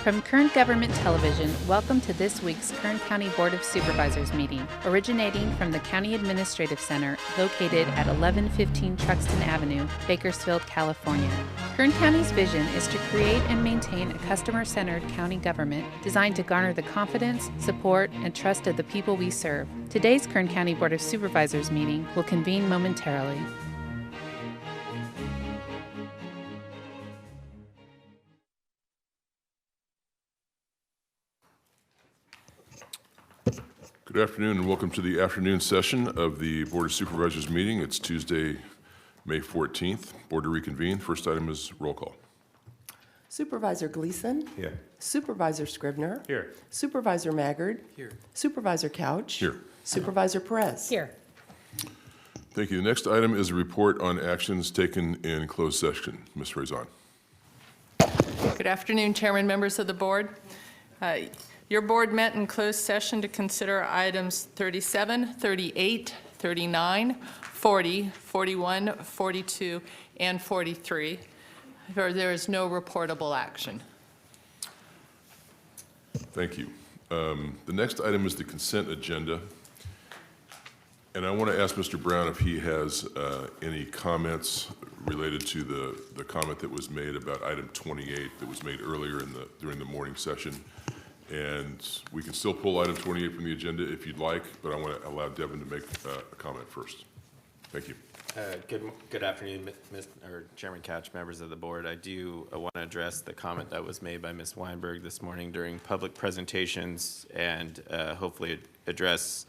From Kern Government Television, welcome to this week's Kern County Board of Supervisors meeting, originating from the County Administrative Center located at 1115 Truxtun Avenue, Bakersfield, California. Kern County's vision is to create and maintain a customer-centered county government designed to garner the confidence, support, and trust of the people we serve. Today's Kern County Board of Supervisors meeting will convene momentarily. Good afternoon and welcome to the afternoon session of the Board of Supervisors meeting. It's Tuesday, May 14th. Board to reconvene. First item is roll call. Supervisor Gleason. Here. Supervisor Scribner. Here. Supervisor Maggard. Here. Supervisor Couch. Here. Supervisor Perez. Here. Thank you. The next item is a report on actions taken in closed session. Ms. Rezan. Good afternoon, Chairman, members of the board. Your board met in closed session to consider items 37, 38, 39, 40, 41, 42, and 43. There is no reportable action. Thank you. The next item is the consent agenda. And I want to ask Mr. Brown if he has any comments related to the comment that was made about item 28 that was made earlier during the morning session. And we can still pull item 28 from the agenda if you'd like, but I want to allow Devin to make a comment first. Thank you. Good afternoon, Chairman Couch, members of the board. I do want to address the comment that was made by Ms. Weinberg this morning during public presentations and hopefully address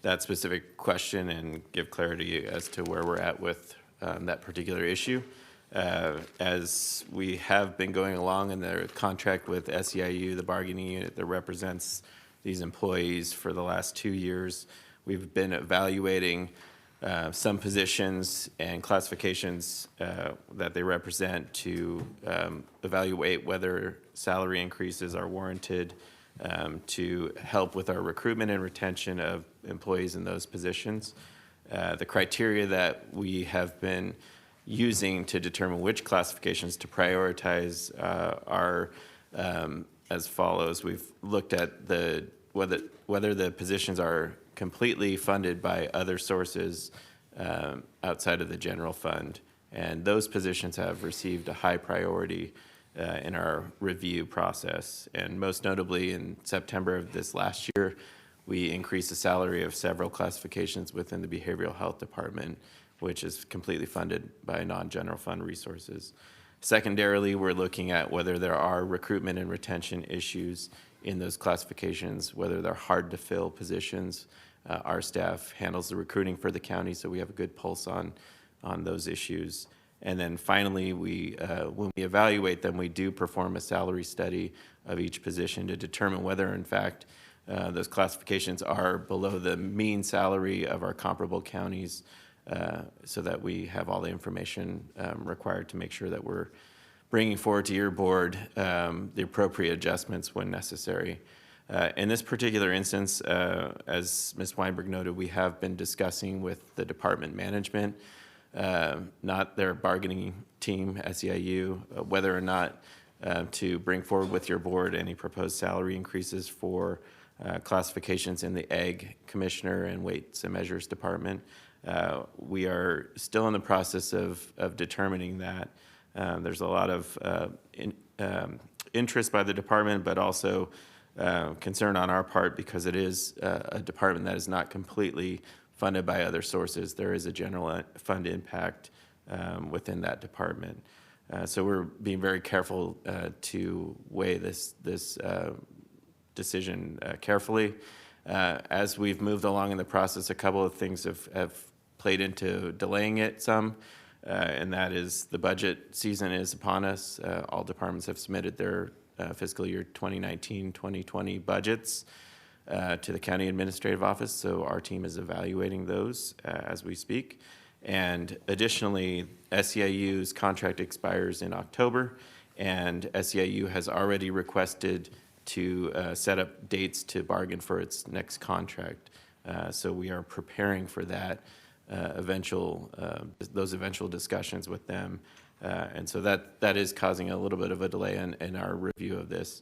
that specific question and give clarity as to where we're at with that particular issue. As we have been going along in the contract with SEIU, the bargaining unit that represents these employees for the last 2 years, we've been evaluating some positions and classifications that they represent to evaluate whether salary increases are warranted to help with our recruitment and retention of employees in those positions. The criteria that we have been using to determine which classifications to prioritize are as follows. We've looked at whether the positions are completely funded by other sources outside of the general fund, and those positions have received a high priority in our review process. And most notably in September of this last year, we increased the salary of several classifications within the Behavioral Health Department, which is completely funded by non-general fund resources. Secondarily, we're looking at whether there are recruitment and retention issues in those classifications, whether they're hard to fill positions. Our staff handles the recruiting for the county, so we have a good pulse on those issues. And then finally, when we evaluate them, we do perform a salary study of each position to determine whether, in fact, those classifications are below the mean salary of our comparable counties, so that we have all the information required to make sure that we're bringing forward to your board the appropriate adjustments when necessary. In this particular instance, as Ms. Weinberg noted, we have been discussing with the department management, not their bargaining team, SEIU, whether or not to bring forward with your board any proposed salary increases for classifications in the Ag Commissioner and Weights and Measures Department. We are still in the process of determining that. There's a lot of interest by the department, but also concern on our part because it is a department that is not completely funded by other sources. There is a general fund impact within that department. So we're being very careful to weigh this decision carefully. As we've moved along in the process, a couple of things have played into delaying it some, and that is the budget season is upon us. All departments have submitted their fiscal year 2019-2020 budgets to the County Administrative Office, so our team is evaluating those as we speak. And additionally, SEIU's contract expires in October, and SEIU has already requested to set up dates to bargain for its next contract. So we are preparing for that those eventual discussions with them. And so that is causing a little bit of a delay in our review of this.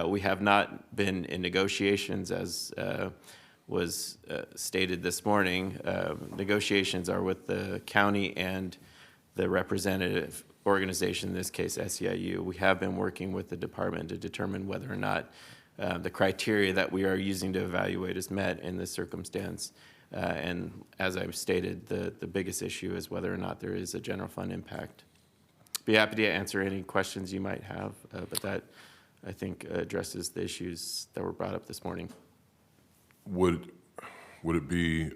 We have not been in negotiations, as was stated this morning. Negotiations are with the county and the representative organization, in this case SEIU. We have been working with the department to determine whether or not the criteria that we are using to evaluate is met in this circumstance. And as I've stated, the biggest issue is whether or not there is a general fund impact. Be happy to answer any questions you might have, but that, I think, addresses the issues that were brought up this morning. Would it be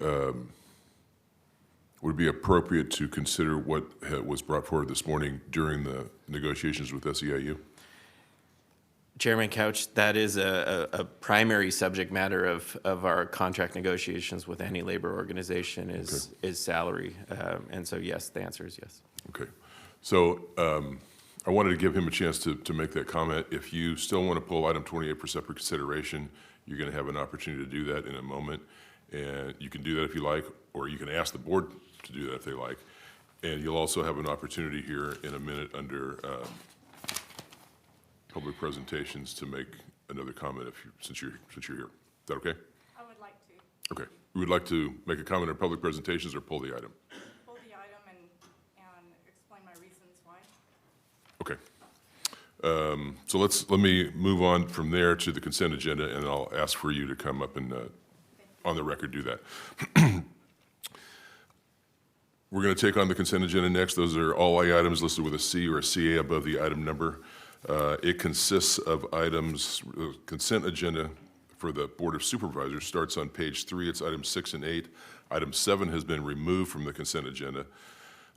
appropriate to consider what was brought forward this morning during the negotiations with SEIU? Chairman Couch, that is a primary subject matter of our contract negotiations with any labor organization is salary. And so, yes, the answer is yes. Okay. So I wanted to give him a chance to make that comment. If you still want to pull item 28 for separate consideration, you're going to have an opportunity to do that in a moment. And you can do that if you like, or you can ask the board to do that if they like. And you'll also have an opportunity here in a minute under public presentations to make another comment since you're here. Is that okay? I would like to Okay. You would like to make a comment on public presentations or pull the item? pull the item and explain my reasons why. Okay. So let me move on from there to the consent agenda, and I'll ask for you to come up and, on the record, do that. We're going to take on the consent agenda next. Those are all items listed with a C or a CA above the item number. It consists of items, consent agenda for the Board of Supervisors starts on page 3. It's items 6 and 8. Item 7 has been removed from the consent agenda.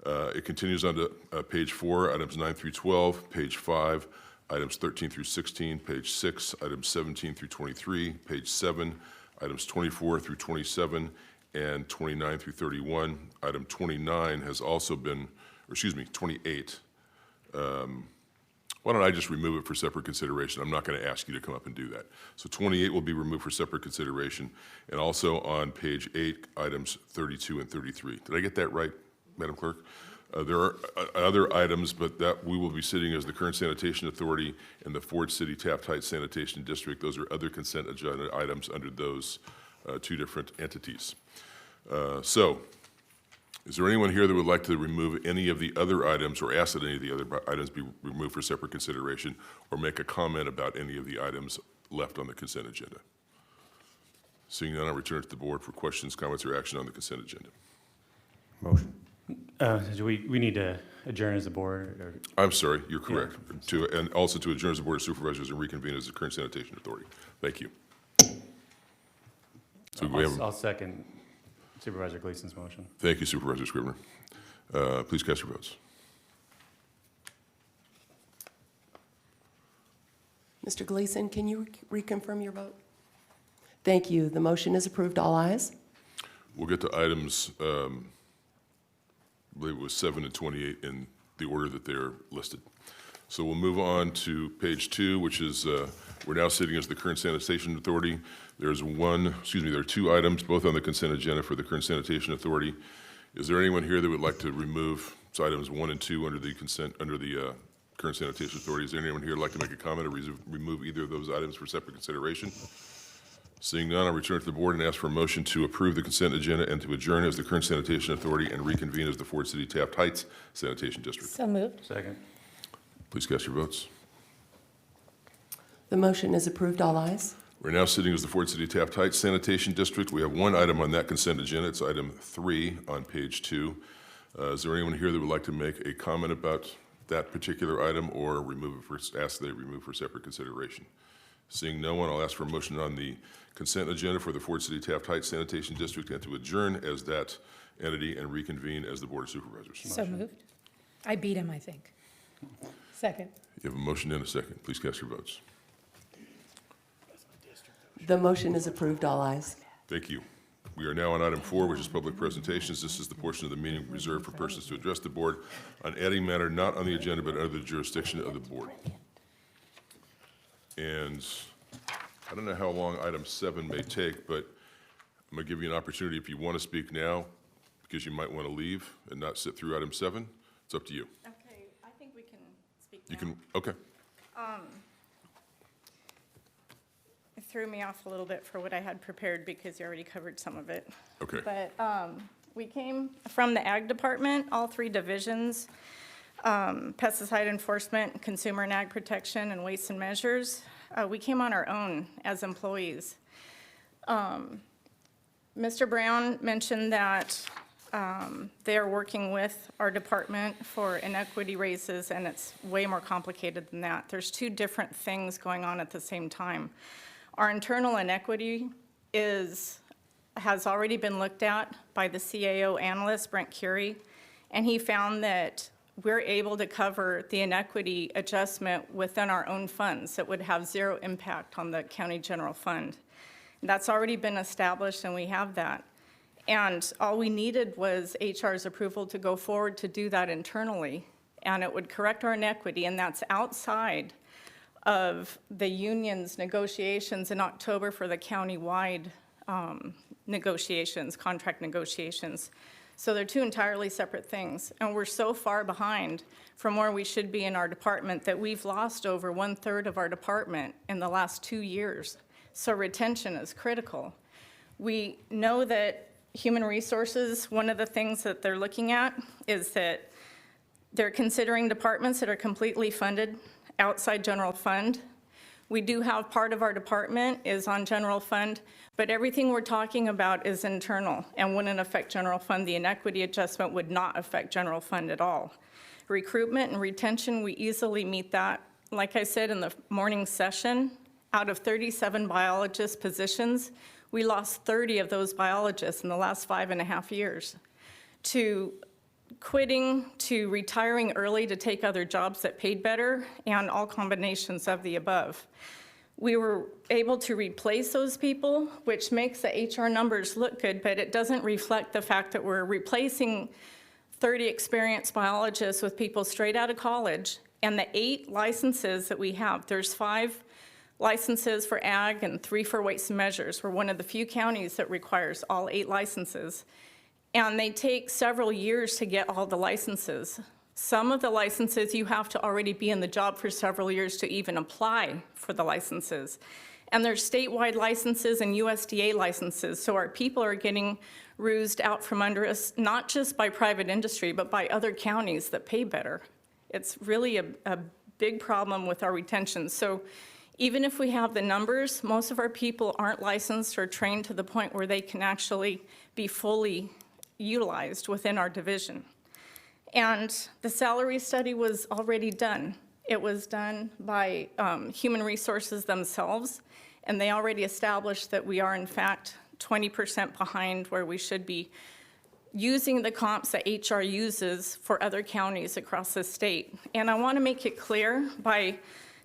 It continues on to page 4, items 9 through 12, page 5, items 13 through 16, page 6, items 17 through 23, page 7, items 24 through 27, and 29 through 31. Item 29 has also been, or excuse me, 28. Why don't I just remove it for separate consideration? I'm not going to ask you to come up and do that. So 28 will be removed for separate consideration. And also on page 8, items 32 and 33. Did I get that right, Madam Clerk? There are other items, but that we will be sitting as the Kern Sanitation Authority and the Ford City Taft Heights Sanitation District. Those are other consent agenda items under those two different entities. So, is there anyone here that would like to remove any of the other items or ask that any of the other items be removed for separate consideration or make a comment about any of the items left on the consent agenda? Seeing none, I'll return it to the board for questions, comments, or action on the consent agenda. Motion. Do we need to adjourn as a board? Or? I'm sorry, you're correct. And also to adjourn as the Board of Supervisors and reconvene as the Kern Sanitation Authority. Thank you. So we have. I'll second Supervisor Gleason's motion. Thank you, Supervisor Scrivener. Please cast your votes. Mr. Gleason, can you reconfirm your vote? Thank you. The motion is approved. All ayes. We'll get to items, I believe it was 7 and 28 in the order that they're listed. So we'll move on to page 2, which is, we're now sitting as the Kern Sanitation Authority. There are 2 items, both on the consent agenda for the Kern Sanitation Authority. Is there anyone here that would like to remove items 1 and 2 under the Kern Sanitation Authority? Is there anyone here who would like to make a comment or remove either of those items for separate consideration? Seeing none, I'll return to the board and ask for a motion to approve the consent agenda and to adjourn as the Kern Sanitation Authority and reconvene as the Ford City Taft Heights Sanitation District. So moved. Second. Please cast your votes. The motion is approved. All ayes. We're now sitting as the Ford City Taft Heights Sanitation District. We have one item on that consent agenda. It's item 3 on page 2. Is there anyone here that would like to make a comment about that particular item or ask that it remove for separate consideration? Seeing no one, I'll ask for a motion on the consent agenda for the Ford City Taft Heights Sanitation District and to adjourn as that entity and reconvene as the Board of Supervisors. So moved. I beat him, I think. Second. You have a motion and a second. Please cast your votes. The motion is approved. All ayes. Thank you. We are now on item 4, which is public presentations. This is the portion of the meeting reserved for persons to address the board on any matter not on the agenda but under the jurisdiction of the board. And I don't know how long item 7 may take, but I'm going to give you an opportunity if you want to speak now, because you might want to leave and not sit through item 7. It's up to you. Okay, I think we can speak You now. can, okay. It threw me off a little bit for what I had prepared because you already covered some of it. Okay. But we came from the Ag Department, all 3 divisions, pesticide enforcement, consumer and ag protection, and waste and measures. We came on our own as employees. Mr. Brown mentioned that they are working with our department for inequity raises, and it's way more complicated than that. There's 2 different things going on at the same time. Our internal inequity has already been looked at by the CAO analyst, Brent Curie, and he found that we're able to cover the inequity adjustment within our own funds that would have 0 impact on the county general fund. That's already been established, and we have that. And all we needed was HR's approval to go forward to do that internally, and it would correct our inequity, and that's outside of the union's negotiations in October for the county-wide negotiations, contract negotiations. So they're 2 entirely separate things, and we're so far behind from where we should be in our department that we've lost over 1/3 of our department in the last 2 years. So retention is critical. We know that human resources, one of the things that they're looking at is that they're considering departments that are completely funded outside general fund. We do have part of our department is on general fund, but everything we're talking about is internal and wouldn't affect general fund. The inequity adjustment would not affect general fund at all. Recruitment and retention, we easily meet that. Like I said in the morning session, out of 37 biologist positions, we lost 30 of those biologists in the last 5.5 years to quitting, to retiring early to take other jobs that paid better, and all combinations of the above. We were able to replace those people, which makes the HR numbers look good, but it doesn't reflect the fact that we're replacing 30 experienced biologists with people straight out of college, and the 8 licenses that we have, there's 5 licenses for ag and 3 for weights and measures. We're one of the few counties that requires all 8 licenses. And they take several years to get all the licenses. Some of the licenses, you have to already be in the job for several years to even apply for the licenses. And there's statewide licenses and USDA licenses, so our people are getting rused out from under us, not just by private industry, but by other counties that pay better. It's really a big problem with our retention. So even if we have the numbers, most of our people aren't licensed or trained to the point where they can actually be fully utilized within our division. And the salary study was already done. It was done by human resources themselves, and they already established that we are in fact 20% behind where we should be, using the comps that HR uses for other counties across the state. And I want to make it clear, by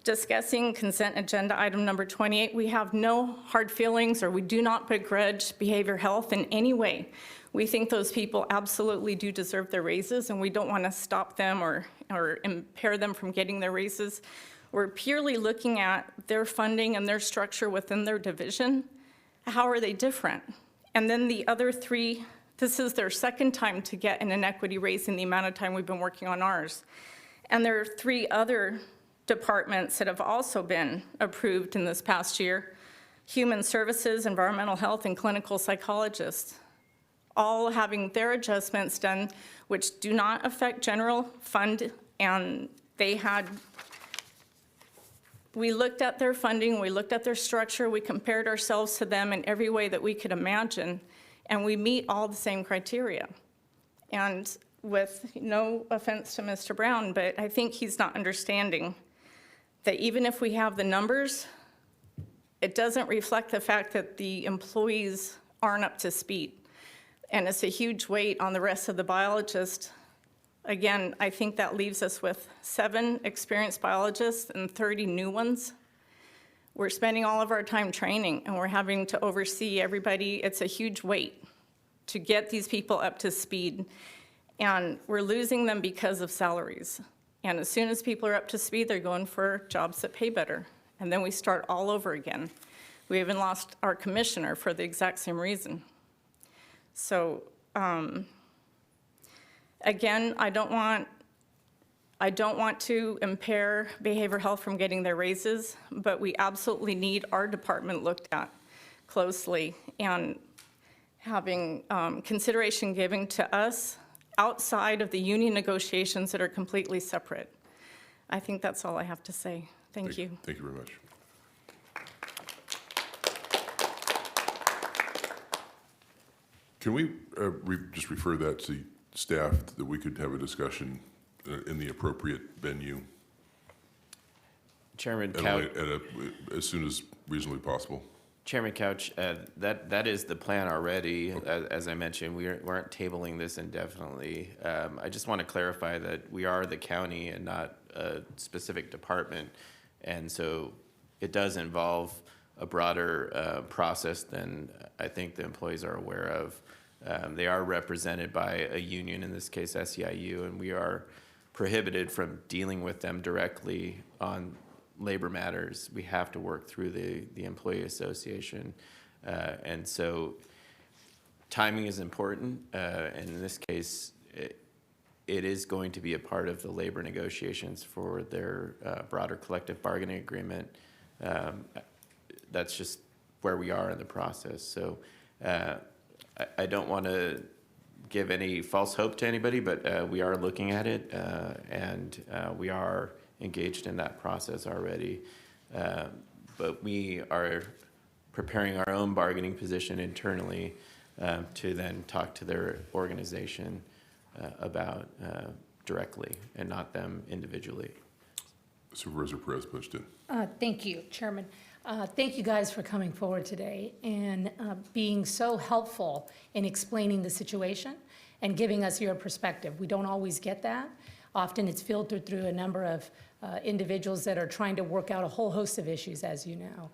discussing consent agenda item number 28, we have no hard feelings, or we do not begrudge behavior health in any way. We think those people absolutely do deserve their raises, and we don't want to stop them or impair them from getting their raises. We're purely looking at their funding and their structure within their division. How are they different? And then the other 3, this is their second time to get an inequity raise in the amount of time we've been working on ours. And there are 3 other departments that have also been approved in this past year: human services, environmental health, and clinical psychologists, all having their adjustments done, which do not affect general fund. And we looked at their funding, we looked at their structure, we compared ourselves to them in every way that we could imagine, and we meet all the same criteria. And with no offense to Mr. Brown, but I think he's not understanding that even if we have the numbers, it doesn't reflect the fact that the employees aren't up to speed. And it's a huge weight on the rest of the biologists. Again, I think that leaves us with 7 experienced biologists and 30 new ones. We're spending all of our time training, and we're having to oversee everybody. It's a huge weight to get these people up to speed. And we're losing them because of salaries. And as soon as people are up to speed, they're going for jobs that pay better. And then we start all over again. We even lost our commissioner for the exact same reason. So Again, I don't want to impair behavioral health from getting their raises, but we absolutely need our department looked at closely and having consideration given to us outside of the union negotiations that are completely separate. I think that's all I have to say. Thank you. Thank you very much. Can we just refer that to staff that we could have a discussion in the appropriate venue Chairman at Couch, as soon as reasonably possible? Chairman Couch, that is the plan already. As I mentioned, we aren't tabling this indefinitely. I just want to clarify that we are the county and not a specific department, and so it does involve a broader process than I think the employees are aware of. They are represented by a union, in this case SEIU, and we are prohibited from dealing with them directly on labor matters. We have to work through the employee association. And so timing is important. And in this case, it is going to be a part of the labor negotiations for their broader collective bargaining agreement. That's just where we are in the process. So I don't want to give any false hope to anybody, but we are looking at it, and we are engaged in that process already. But we are preparing our own bargaining position internally to then talk to their organization about directly and not them individually. Supervisor Perez punched in. Thank you, Chairman. Thank you guys for coming forward today and being so helpful in explaining the situation and giving us your perspective. We don't always get that. Often it's filtered through a number of individuals that are trying to work out a whole host of issues, as you know.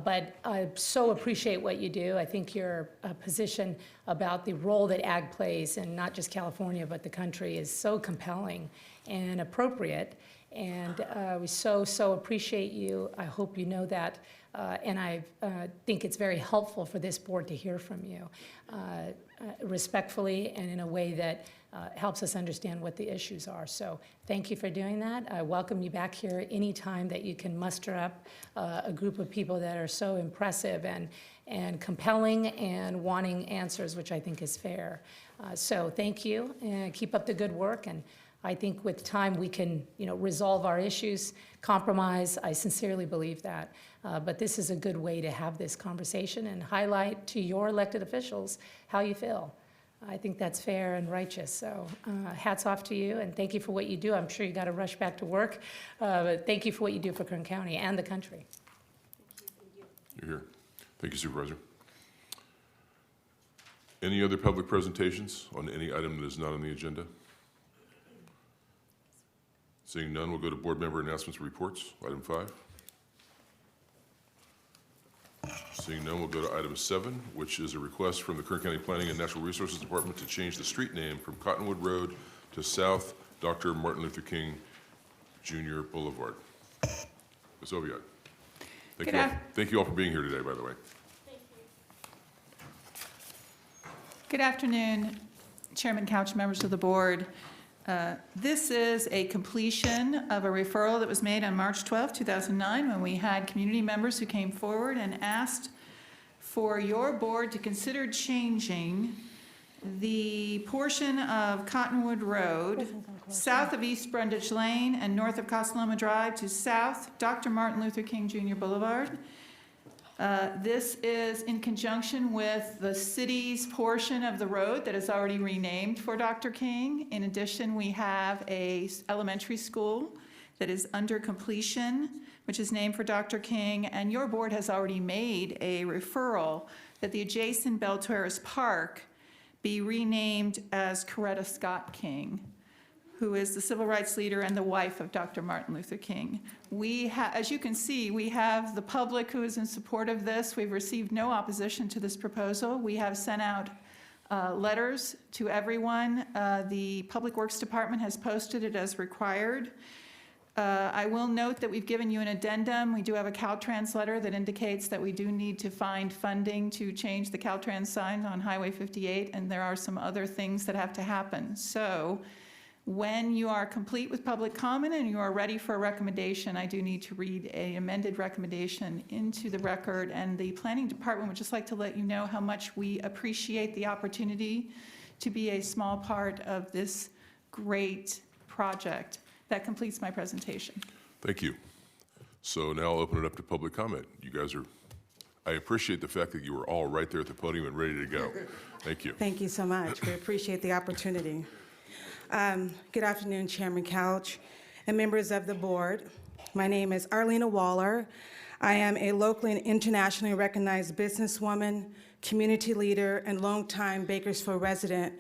But I so appreciate what you do. I think your position about the role that ag plays in not just California, but the country is so compelling and appropriate. And we so appreciate you. I hope you know that. And I think it's very helpful for this board to hear from you respectfully and in a way that helps us understand what the issues are. So thank you for doing that. I welcome you back here anytime that you can muster up a group of people that are so impressive and compelling and wanting answers, which I think is fair. So thank you, and keep up the good work. And I think with time we can, resolve our issues, compromise. I sincerely believe that. But this is a good way to have this conversation and highlight to your elected officials how you feel. I think that's fair and righteous. So hats off to you, and thank you for what you do. I'm sure you got to rush back to work, but thank you for what you do for Kern County and the country. You're here. Thank you, Supervisor. Any other public presentations on any item that is not on the agenda? Seeing none, we'll go to board member announcements and reports. Item 5. Seeing none, we'll go to item 7, which is a request from the Kern County Planning and Natural Resources Department to change the street name from Cottonwood Road to South Dr. Martin Luther King Jr. Boulevard. Ms. Oviatt. Thank you all for being here today, by the way. Good afternoon, Chairman Couch, members of the board. This is a completion of a referral that was made on March 12, 2009, when we had community members who came forward and asked for your board to consider changing the portion of Cottonwood Road, south of East Brundage Lane and north of Costelloma Drive, to South Dr. Martin Luther King Jr. Boulevard. This is in conjunction with the city's portion of the road that is already renamed for Dr. King. In addition, we have an elementary school that is under completion, which is named for Dr. King, and your board has already made a referral that the adjacent Bell Terrace Park be renamed as Coretta Scott King, who is the civil rights leader and the wife of Dr. Martin Luther King. As you can see, we have the public who is in support of this. We've received no opposition to this proposal. We have sent out letters to everyone. The Public Works Department has posted it as required. I will note that we've given you an addendum. We do have a Caltrans letter that indicates that we do need to find funding to change the Caltrans sign on Highway 58, and there are some other things that have to happen. So when you are complete with public comment and you are ready for a recommendation, I do need to read an amended recommendation into the record, and the Planning Department would just like to let you know how much we appreciate the opportunity to be a small part of this great project. That completes my presentation. Thank you. So now I'll open it up to public comment. You guys are, I appreciate the fact that you were all right there at the podium and ready to go. Thank you. Thank you so much. We appreciate the opportunity. Good afternoon, Chairman Couch and members of the board. My name is Arlena Waller. I am a locally and internationally recognized businesswoman, community leader, and longtime Bakersfield resident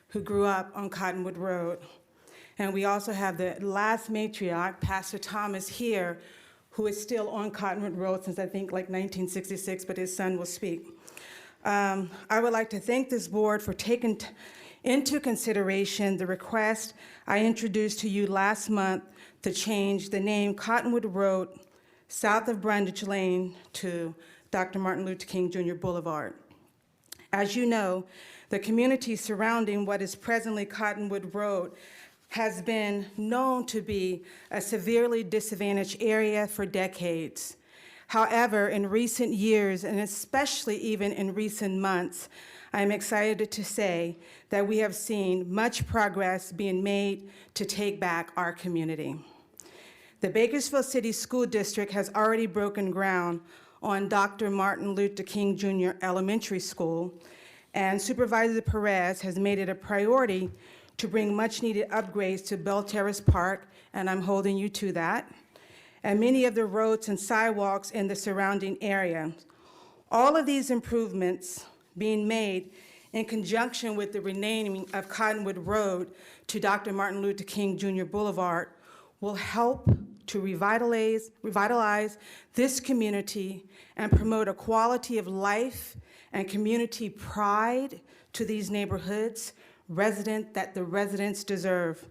who grew up on Cottonwood Road. And we also have the last matriarch, Pastor Thomas, here, who is still on Cottonwood Road since I think like 1966, but his son will speak. I would like to thank this board for taking into consideration the request I introduced to you last month to change the name Cottonwood Road south of Brundage Lane to Dr. Martin Luther King Jr. Boulevard. As you know, the community surrounding what is presently Cottonwood Road has been known to be a severely disadvantaged area for decades. However, in recent years, and especially even in recent months, I am excited to say that we have seen much progress being made to take back our community. The Bakersfield City School District has already broken ground on Dr. Martin Luther King Jr. Elementary School, and Supervisor Perez has made it a priority to bring much-needed upgrades to Bell Terrace Park, and I'm holding you to that, and many of the roads and sidewalks in the surrounding area. All of these improvements being made in conjunction with the renaming of Cottonwood Road to Dr. Martin Luther King Jr. Boulevard will help to revitalize this community and promote a quality of life and community pride to these neighborhoods that the residents deserve.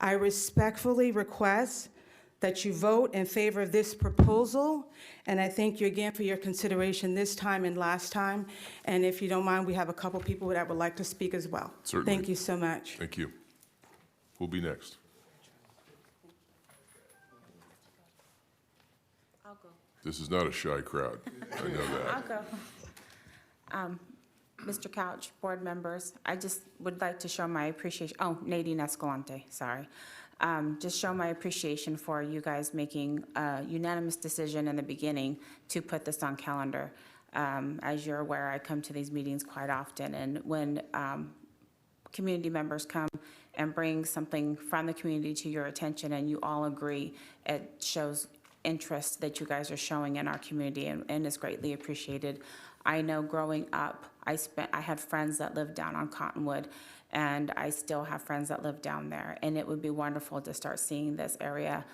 I respectfully request that you vote in favor of this proposal, and I thank you again for your consideration this time and last time. And if you don't mind, we have a couple people that would like to speak as well. Certainly. Thank you so much. Thank you. Who'll be next? I'll go. This is not a shy crowd. I know I'll that. go. Mr. Couch, board members, I just would like to show my appreciation, Nadine Escalante, sorry. Just show my appreciation for you guys making a unanimous decision in the beginning to put this on calendar. As you're aware, I come to these meetings quite often, and when community members come and bring something from the community to your attention and you all agree, it shows interest that you guys are showing in our community, and is greatly appreciated. I know growing up, I had friends that lived down on Cottonwood, and I still have friends that live down there, and it would be wonderful to start seeing this area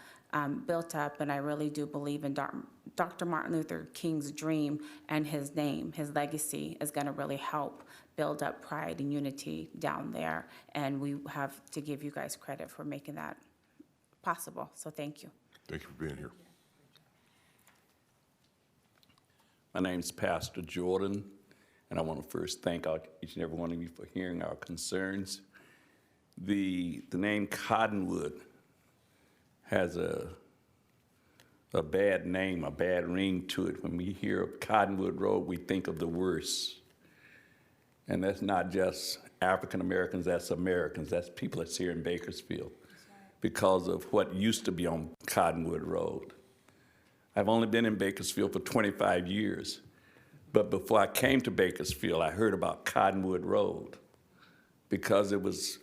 built up, and I really do believe in Dr. Martin Luther King's dream, and his name, his legacy is going to really help build up pride and unity down there, and we have to give you guys credit for making that possible, so thank you. Thank you for being here. My name's Pastor Jordan, and I want to first thank each and every one of you for hearing our concerns. The name Cottonwood has a bad name, a bad ring to it. When we hear of Cottonwood Road, we think of the worst. And that's not just African Americans, that's Americans, that's people that's here in Bakersfield because of what used to be on Cottonwood Road. I've only been in Bakersfield for 25 years, but before I came to Bakersfield, I heard about Cottonwood Road because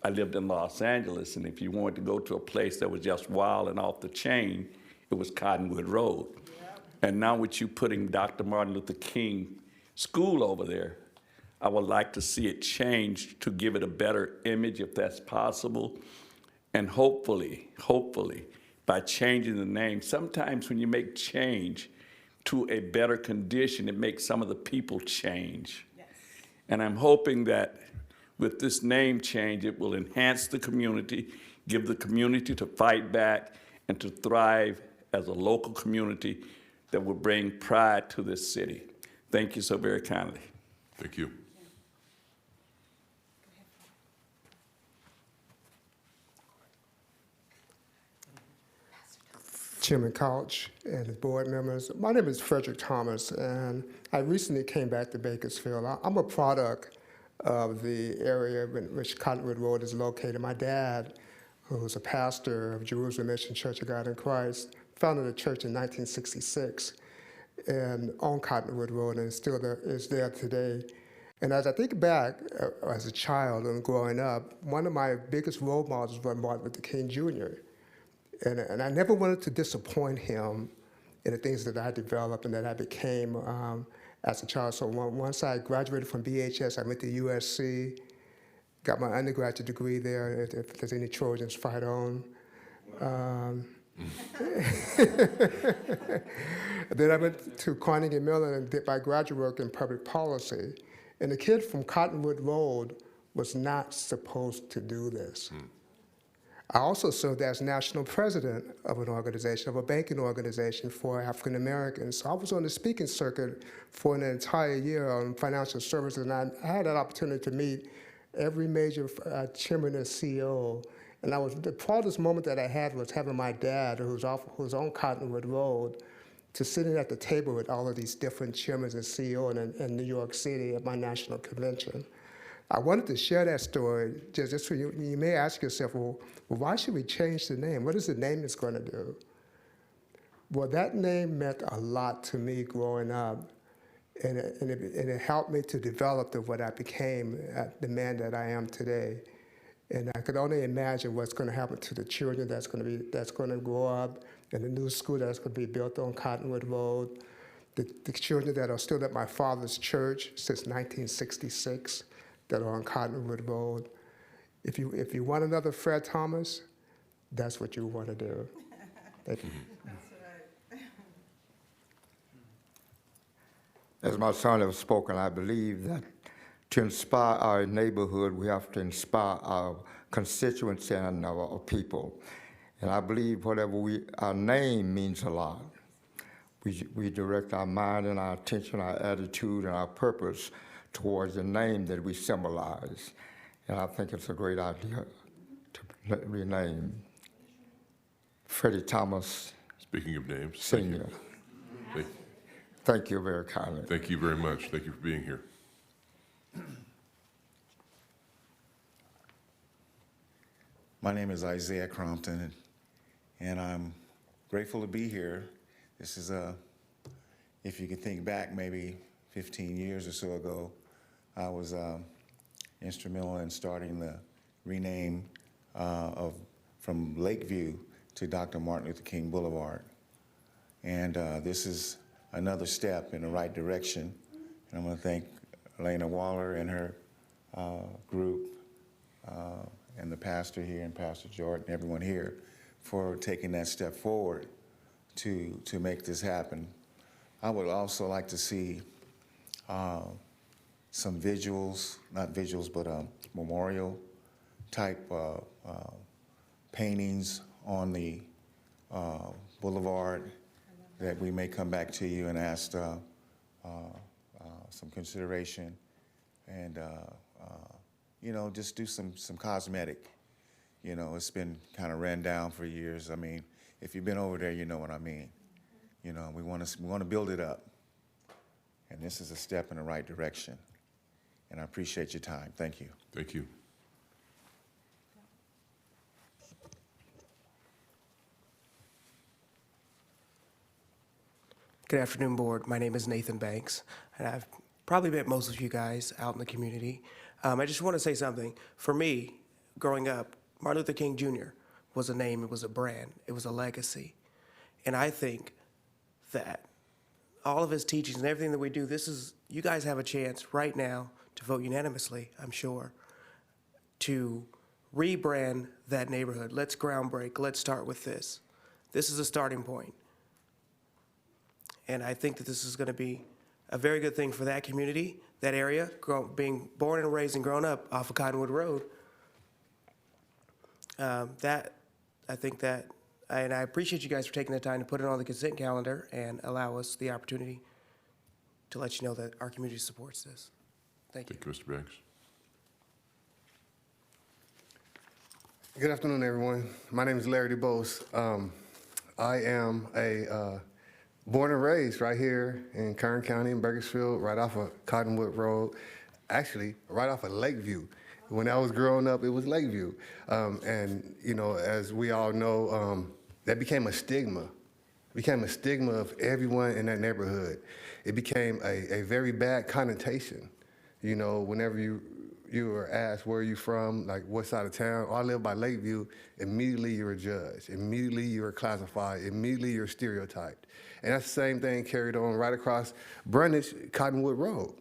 I lived in Los Angeles, and if you wanted to go to a place that was just wild and off the chain, it was Cottonwood Road. Yep. And now with you putting Dr. Martin Luther King School over there, I would like to see it changed to give it a better image if that's possible. And hopefully, by changing the name, sometimes when you make change to a better condition, it makes some of the people change. Yes. And I'm hoping that with this name change, it will enhance the community, give the community to fight back, and to thrive as a local community that will bring pride to this city. Thank you so very kindly. Thank you. Chairman Couch and his board members. My name is Frederick Thomas, and I recently came back to Bakersfield. I'm a product of the area in which Cottonwood Road is located. My dad, who was a pastor of Jerusalem Mission Church of God in Christ, founded a church in 1966 and on Cottonwood Road, and is there today. And as I think back as a child and growing up, one of my biggest role models was Martin Luther King Jr. And I never wanted to disappoint him in the things that I developed and that I became as a child. So once I graduated from BHS, I went to USC, got my undergraduate degree there, if there's any Trojans, fight on. Then I went to Carnegie Mellon and did my graduate work in public policy. And the kid from Cottonwood Road was not supposed to do this. I also served as national president of an organization, of a banking organization for African Americans. So I was on the speaking circuit for an entire year on financial services, and I had that opportunity to meet every major chairman and CEO. And the proudest moment that I had was having my dad, who's on Cottonwood Road, to sitting at the table with all of these different chairmen and CEOs in New York City at my national convention. I wanted to share that story just so you may ask yourself, well, why should we change the name? What is the name it's going to do? Well, that name meant a lot to me growing up, and it helped me to develop what I became, the man that I am today. And I could only imagine what's going to happen to the children that's going to grow up in the new school that's going to be built on Cottonwood Road, the children that are still at my father's church since 1966. That are on Cottonwood Road. If you want another Fred Thomas, that's what you want to do. Thank you. That's right. As my son has spoken, I believe that to inspire our neighborhood, we have to inspire our constituents and our people. And I believe our name means a lot. We direct our mind and our attention, our attitude, and our purpose towards the name that we symbolize. And I think it's a great idea to rename Freddie Thomas. Speaking of names, Sr. Thank you very kindly. Thank you very much. Thank you for being here. My name is Isaiah Crompton, and I'm grateful to be here. This is if you could think back maybe 15 years or so ago, I was instrumental in starting the rename from Lakeview to Dr. Martin Luther King Boulevard. And this is another step in the right direction. And I'm going to thank Elena Waller and her group and the pastor here and Pastor Jordan, everyone here, for taking that step forward to make this happen. I would also like to see some visuals, not visuals, but memorial type paintings on the boulevard that we may come back to you and ask some consideration and just do some cosmetic. It's been kind of ran down for years. I mean, if you've been over there, you know what I mean. We want to build it up, and this is a step in the right direction. And I appreciate your time. Thank you. Thank you. Good afternoon, board. My name is Nathan Banks, and I've probably met most of you guys out in the community. I just want to say something. For me, growing up, Martin Luther King Jr. was a name, it was a brand, it was a legacy. And I think that all of his teachings and everything that we do, you guys have a chance right now to vote unanimously, I'm sure, to rebrand that neighborhood. Let's groundbreak. Let's start with this. This is a starting point. And I think that this is going to be a very good thing for that community, that area, being born and raised and grown up off of Cottonwood Road. I think that And I appreciate you guys for taking the time to put it on the consent calendar and allow us the opportunity to let you know that our community supports this. Thank you. Thank you, Mr. Banks. Good afternoon, everyone. My name is Larry DeBose. I am born and raised right here in Kern County in Bakersfield, right off of Cottonwood Road, actually right off of Lakeview. When I was growing up, it was Lakeview. And, you know, as we all know, that became a stigma. It became a stigma of everyone in that neighborhood. It became a very bad connotation. You know, whenever you were asked, where are you from, like what side of town? Oh, I live by Lakeview. Immediately you were judged. Immediately you were classified. Immediately you're stereotyped. And that's the same thing carried on right across Brundage, Cottonwood Road.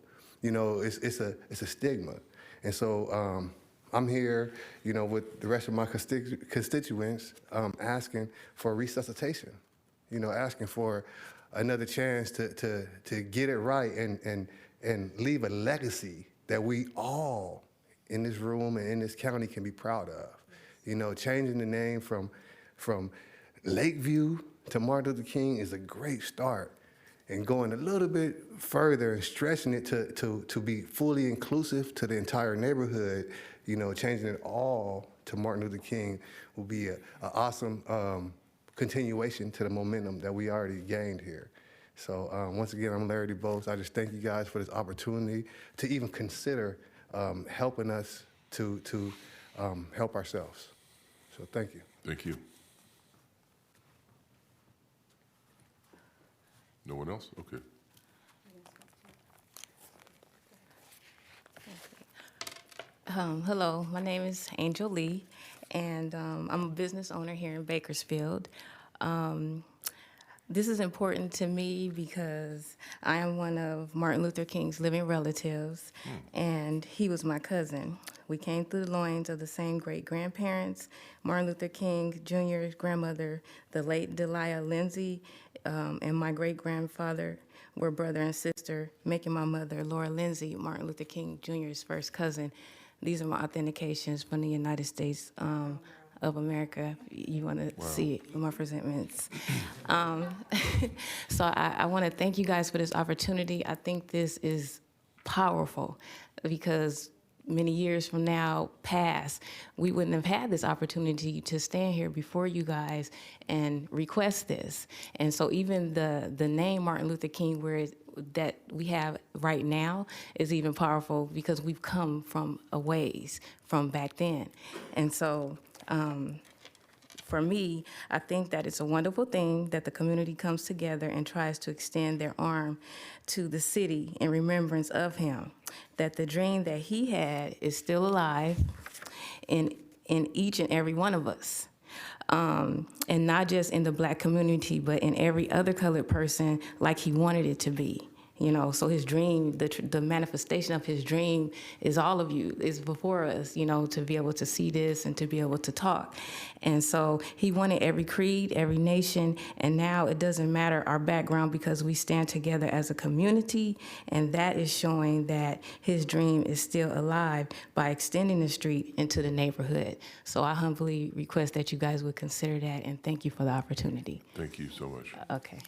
You know, it's a stigma. And so I'm here, you know, with the rest of my constituents asking for resuscitation, you know, asking for another chance to get it right and leave a legacy that we all in this room and in this county can be proud of. You know, changing the name from Lakeview to Martin Luther King is a great start. And going a little bit further and stretching it to be fully inclusive to the entire neighborhood, you know, changing it all to Martin Luther King will be an awesome continuation to the momentum that we already gained here. So once again, I'm Larry DeBose. I just thank you guys for this opportunity to even consider helping us to help ourselves. So thank you. Thank you. No one else? Okay. Hello, my name is Angel Lee, and I'm a business owner here in Bakersfield. This is important to me because I am one of Martin Luther King's living relatives, and he was my cousin. We came through the loins of the same great-grandparents. Martin Luther King Jr.'s grandmother, the late Delia Lindsay, and my great-grandfather were brother and sister, making my mother, Laura Lindsay, Martin Luther King Jr.'s first cousin. These are my authentications from the United States of America. You want to see it, my presentments. So I want to thank you guys for this opportunity. I think this is powerful because many years from now past, we wouldn't have had this opportunity to stand here before you guys and request this. And so even the name Martin Luther King that we have right now is even powerful because we've come from a ways from back then. And so for me, I think that it's a wonderful thing that the community comes together and tries to extend their arm to the city in remembrance of him, that the dream that he had is still alive in each and every one of us. And not just in the Black community, but in every other colored person like he wanted it to be. You know, so his dream, the manifestation of his dream is all of you, is before us, you know, to be able to see this and to be able to talk. And so he wanted every creed, every nation, and now it doesn't matter our background because we stand together as a community, and that is showing that his dream is still alive by extending the street into the neighborhood. So I humbly request that you guys would consider that, and thank you for the opportunity. Thank you so much. Okay.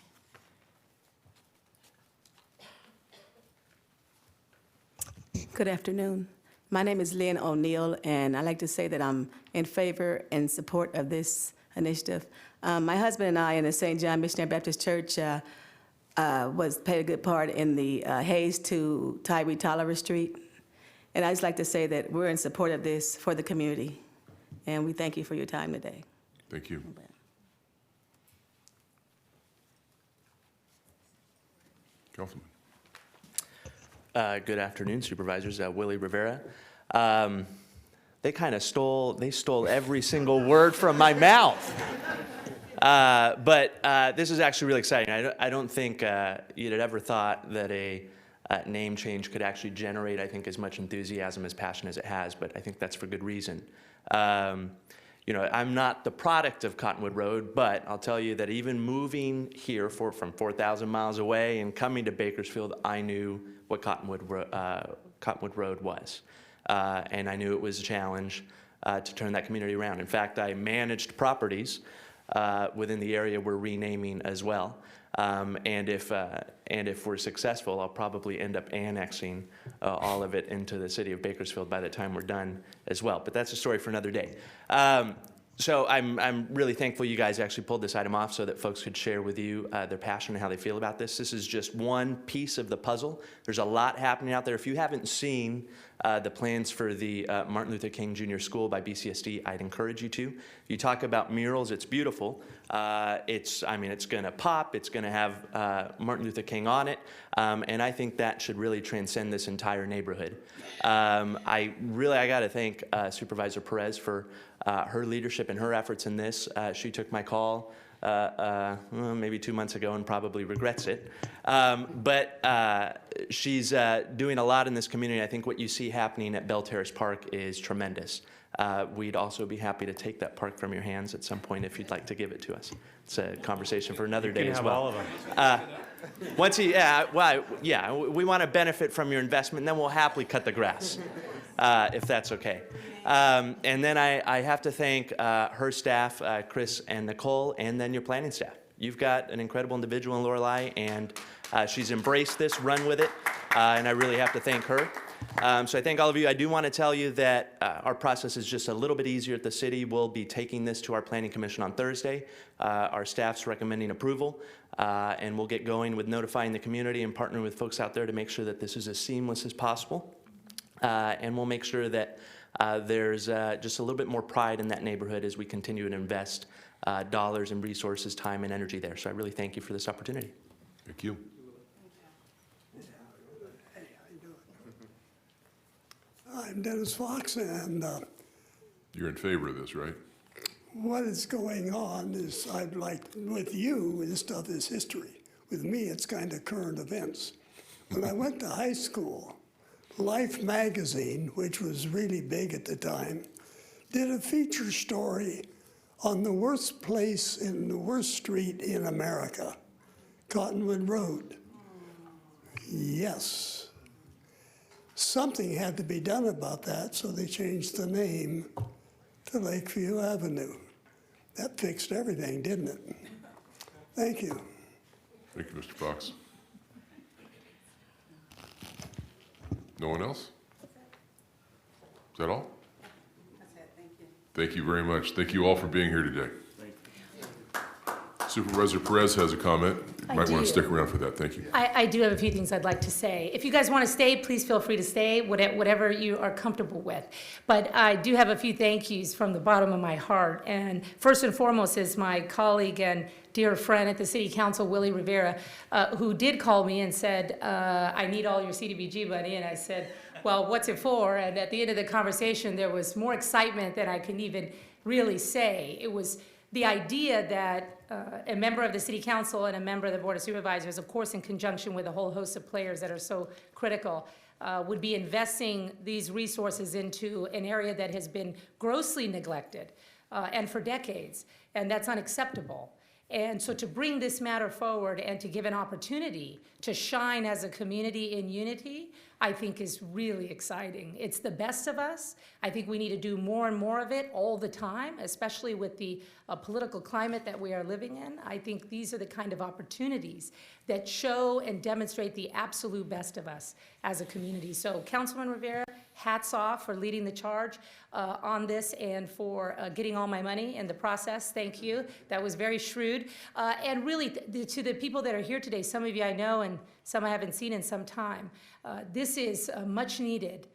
Good afternoon. My name is Lynn O'Neill, and I'd like to say that I'm in favor and support of this initiative. My husband and I in the St. John Missionary Baptist Church played a good part in the Hayes to Tyree Tolliver Street. And I'd just like to say that we're in support of this for the community. And we thank you for your time today. Thank you. Councilman. Good afternoon, Supervisors. Willie Rivera. They kind of stole every single word from my mouth. But this is actually really exciting. I don't think you'd have ever thought that a name change could actually generate, I think, as much enthusiasm, as passion as it has, but I think that's for good reason. You know, I'm not the product of Cottonwood Road, but I'll tell you that even moving here from 4,000 miles away and coming to Bakersfield, I knew what Cottonwood Road was. And I knew it was a challenge to turn that community around. In fact, I managed properties within the area we're renaming as well. And if we're successful, I'll probably end up annexing all of it into the city of Bakersfield by the time we're done as well. But that's a story for another day. So I'm really thankful you guys actually pulled this item off so that folks could share with you their passion and how they feel about this. This is just one piece of the puzzle. There's a lot happening out there. If you haven't seen the plans for the Martin Luther King Jr. School by BCSD, I'd encourage you to. You talk about murals, it's beautiful. It's going to pop. It's going to have Martin Luther King on it. And I think that should really transcend this entire neighborhood. I got to thank Supervisor Perez for her leadership and her efforts in this. She took my call maybe 2 months ago and probably regrets it. But she's doing a lot in this community. I think what you see happening at Bell Terrace Park is tremendous. We'd also be happy to take that park from your hands at some point if you'd like to give it to us. It's a conversation for another day as well. You can have all of them. We want to benefit from your investment, and then we'll happily cut the grass, if that's okay. And then I have to thank her staff, Chris and Nicole, and then your planning staff. You've got an incredible individual in Lorelei, and she's embraced this, run with it, and I really have to thank her. So I thank all of you. I do want to tell you that our process is just a little bit easier at the city. We'll be taking this to our Planning Commission on Thursday. Our staff's recommending approval, and we'll get going with notifying the community and partnering with folks out there to make sure that this is as seamless as possible. And we'll make sure that there's just a little bit more pride in that neighborhood as we continue to invest dollars and resources, time and energy there. So I really thank you for this opportunity. Thank you. I'm Dennis Fox, and You're in favor of this, right? what is going on is, I'd like, with you, this stuff is history. With me, it's kind of current events. When I went to high school, Life magazine, which was really big at the time, did a feature story on the worst place in the worst street in America, Cottonwood Road. Yes. Something had to be done about that, so they changed the name to Lakeview Avenue. That fixed everything, didn't it? Thank you. Thank you, Mr. Fox. No one else? Is that all? That's it, thank you. Thank you very much. Thank you all for being here today. Supervisor Perez has a comment. You might want to stick around for that. Thank you. I do have a few things I'd like to say. If you guys want to stay, please feel free to stay, whatever you are comfortable with. But I do have a few thank yous from the bottom of my heart. And first and foremost is my colleague and dear friend at the City Council, Willie Rivera, who did call me and said, I need all your CDBG money. And I said, well, what's it for? And at the end of the conversation, there was more excitement than I can even really say. It was the idea that a member of the City Council and a member of the Board of Supervisors, of course in conjunction with a whole host of players that are so critical, would be investing these resources into an area that has been grossly neglected and for decades, and that's unacceptable. And so to bring this matter forward and to give an opportunity to shine as a community in unity, I think is really exciting. It's the best of us. I think we need to do more and more of it all the time, especially with the political climate that we are living in. I think these are the kind of opportunities that show and demonstrate the absolute best of us as a community. So Councilman Rivera, hats off for leading the charge on this and for getting all my money in the process. Thank you. That was very shrewd. And really, to the people that are here today, some of you I know and some I haven't seen in some time, this is much needed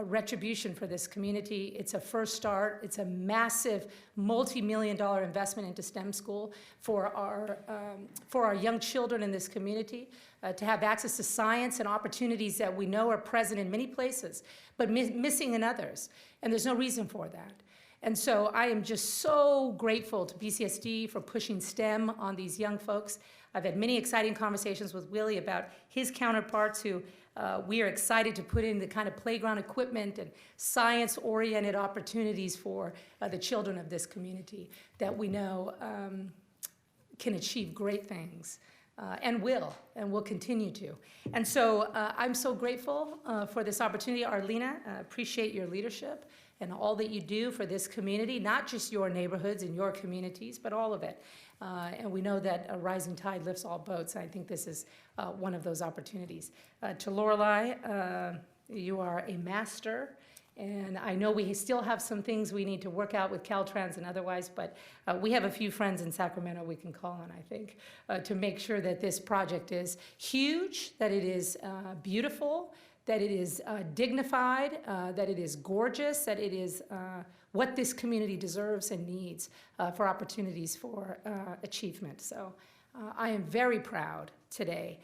retribution for this community. It's a first start. It's a massive multi-million-dollar investment into STEM school for our young children in this community to have access to science and opportunities that we know are present in many places, but missing in others. And there's no reason for that. And so I am just so grateful to BCSD for pushing STEM on these young folks. I've had many exciting conversations with Willie about his counterparts who we are excited to put in the kind of playground equipment and science-oriented opportunities for the children of this community that we know can achieve great things and will continue to. And so I'm so grateful for this opportunity. Arlena, appreciate your leadership and all that you do for this community, not just your neighborhoods and your communities, but all of it. And we know that a rising tide lifts all boats. I think this is one of those opportunities. To Lorelei, you are a master. And I know we still have some things we need to work out with Caltrans and otherwise, but we have a few friends in Sacramento we can call on, I think, to make sure that this project is huge, that it is beautiful, that it is dignified, that it is gorgeous, that it is what this community deserves and needs for opportunities for achievement. So I am very proud today.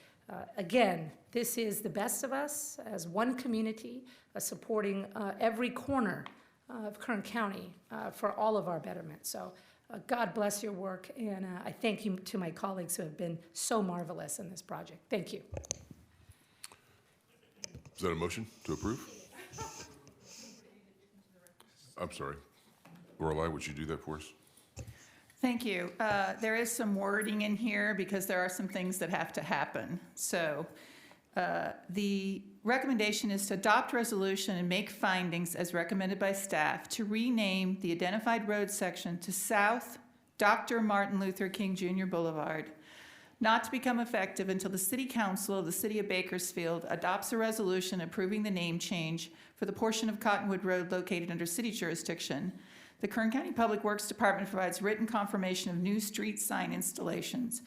Again, this is the best of us as one community supporting every corner of Kern County for all of our betterment. So God bless your work, and I thank you to my colleagues who have been so marvelous in this project. Thank you. Is that a motion to approve? I'm sorry. Lorelei, would you do that for us? Thank you. There is some wording in here because there are some things that have to happen. So the recommendation is to adopt resolution and make findings as recommended by staff to rename the identified road section to South Dr. Martin Luther King Jr. Boulevard, not to become effective until the City Council of the City of Bakersfield adopts a resolution approving the name change for the portion of Cottonwood Road located under city jurisdiction. The Kern County Public Works Department provides written confirmation of new street sign installations.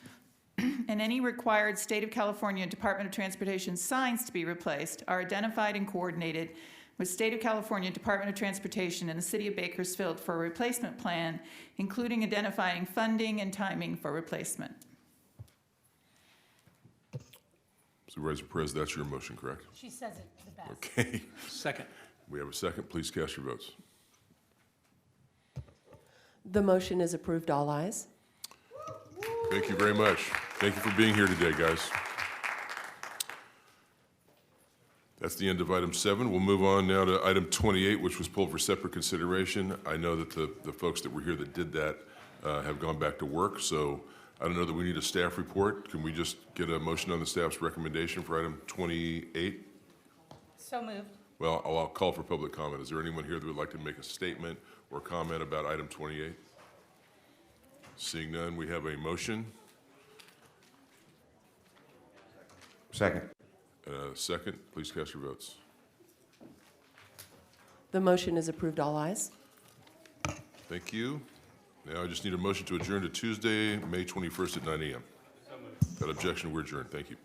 And any required State of California Department of Transportation signs to be replaced are identified and coordinated with State of California Department of Transportation and the City of Bakersfield for a replacement plan, including identifying funding and timing for replacement. Supervisor Perez, that's your motion, correct? She says it the best. Okay. Second. We have a second. Please cast your votes. The motion is approved. All ayes. Thank you very much. Thank you for being here today, guys. That's the end of item 7. We'll move on now to item 28, which was pulled for separate consideration. I know that the folks that were here that did that have gone back to work, so I don't know that we need a staff report. Can we just get a motion on the staff's recommendation for item 28? So moved. Well, I'll call for public comment. Is there anyone here that would like to make a statement or comment about item 28? Seeing none, we have a motion. Second. Second, please cast your votes. The motion is approved. All ayes. Thank you. Now I just need a motion to adjourn to Tuesday, May 21st at 9 a.m. Without objection, we're adjourned. Thank you.